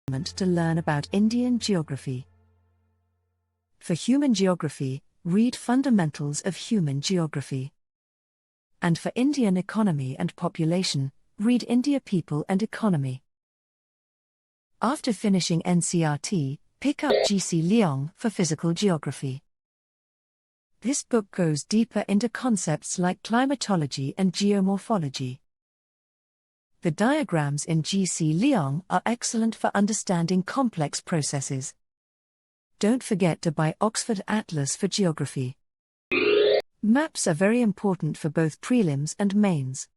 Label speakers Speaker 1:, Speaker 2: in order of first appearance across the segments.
Speaker 1: to learn about Indian geography. For human geography, read Fundamentals of Human Geography. And for Indian economy and population, read India People and Economy. After finishing NCERT, pick up GC Leong for physical geography. This book goes deeper into concepts like climatology and geomorphology. The diagrams in GC Leong are excellent for understanding complex processes. Don't forget to buy Oxford Atlas for geography. Maps are very important for both prelims and mains.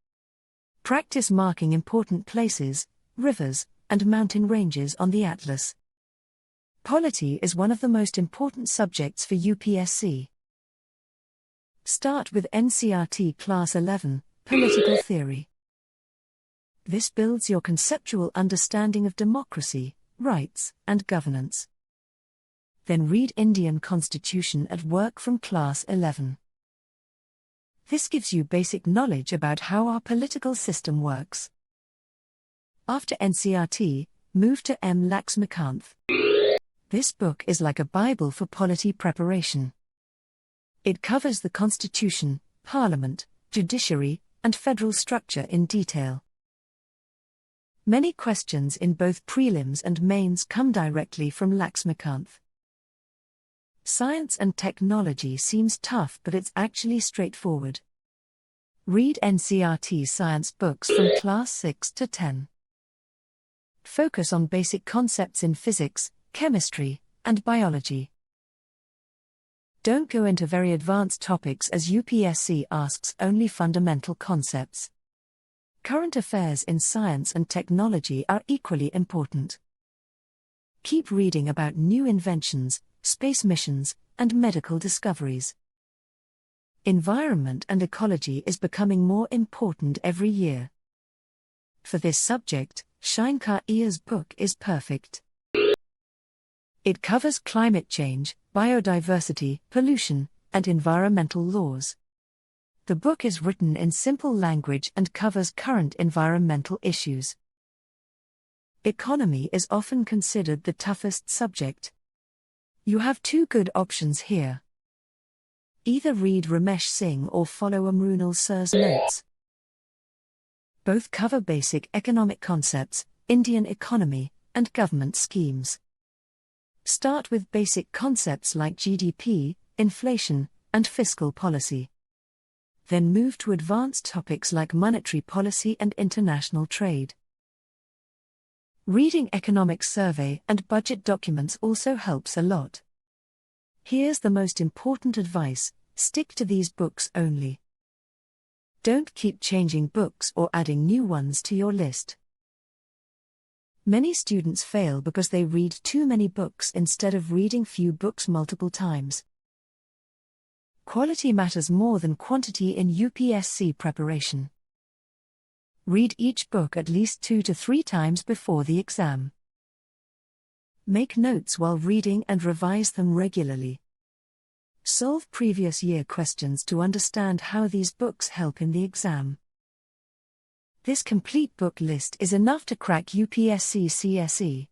Speaker 1: Practice marking important places, rivers, and mountain ranges on the atlas. Polity is one of the most important subjects for UPSC. Start with NCERT Class 11, Political Theory. This builds your conceptual understanding of democracy, rights, and governance. Then read Indian Constitution at Work from Class 11. This gives you basic knowledge about how our political system works. After NCERT, move to M. Laxmikanth. This book is like a Bible for polity preparation. It covers the Constitution, Parliament, judiciary, and federal structure in detail. Many questions in both prelims and mains come directly from Laxmikanth. Science and technology seems tough, but it's actually straightforward. Read NCERT science books from Class 6 to 10. Focus on basic concepts in physics, chemistry, and biology. Don't go into very advanced topics, as UPSC asks only fundamental concepts. Current affairs in science and technology are equally important. Keep reading about new inventions, space missions, and medical discoveries. Environment and ecology is becoming more important every year. For this subject, Mr.IAS book is perfect. It covers climate change, biodiversity, pollution, and environmental laws. The book is written in simple language and covers current environmental issues. Economy is often considered the toughest subject. You have two good options here. Either read Ramesh Singh or follow Amrunal Sir's notes. Both cover basic economic concepts, Indian economy, and government schemes. Start with basic concepts like GDP, inflation, and fiscal policy. Then move to advanced topics like monetary policy and international trade. Reading economic survey and budget documents also helps a lot. Here's the most important advice: stick to these books only. Don't keep changing books or adding new ones to your list. Many students fail because they read too many books instead of reading few books multiple times. Quality matters more than quantity in UPSC preparation. Read each book at least 2 to 3 times before the exam. Make notes while reading and revise them regularly. Solve previous year questions to understand how these books help in the exam. This complete book list is enough to crack UPSC CSE.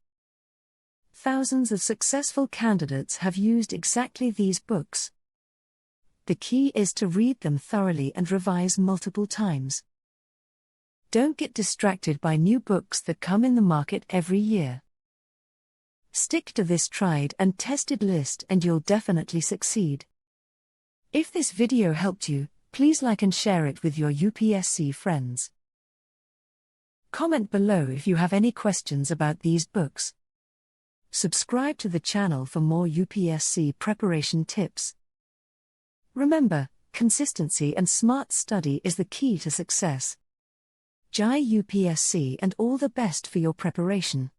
Speaker 1: Thousands of successful candidates have used exactly these books. The key is to read them thoroughly and revise multiple times. Don't get distracted by new books that come in the market every year. Stick to this tried and tested list and you'll definitely succeed. If this video helped you, please like and share it with your UPSC friends. Comment below if you have any questions about these books. Subscribe to the channel for more UPSC preparation tips. Remember, consistency and smart study is the key to success. Jai UPSC and all the best for your preparation.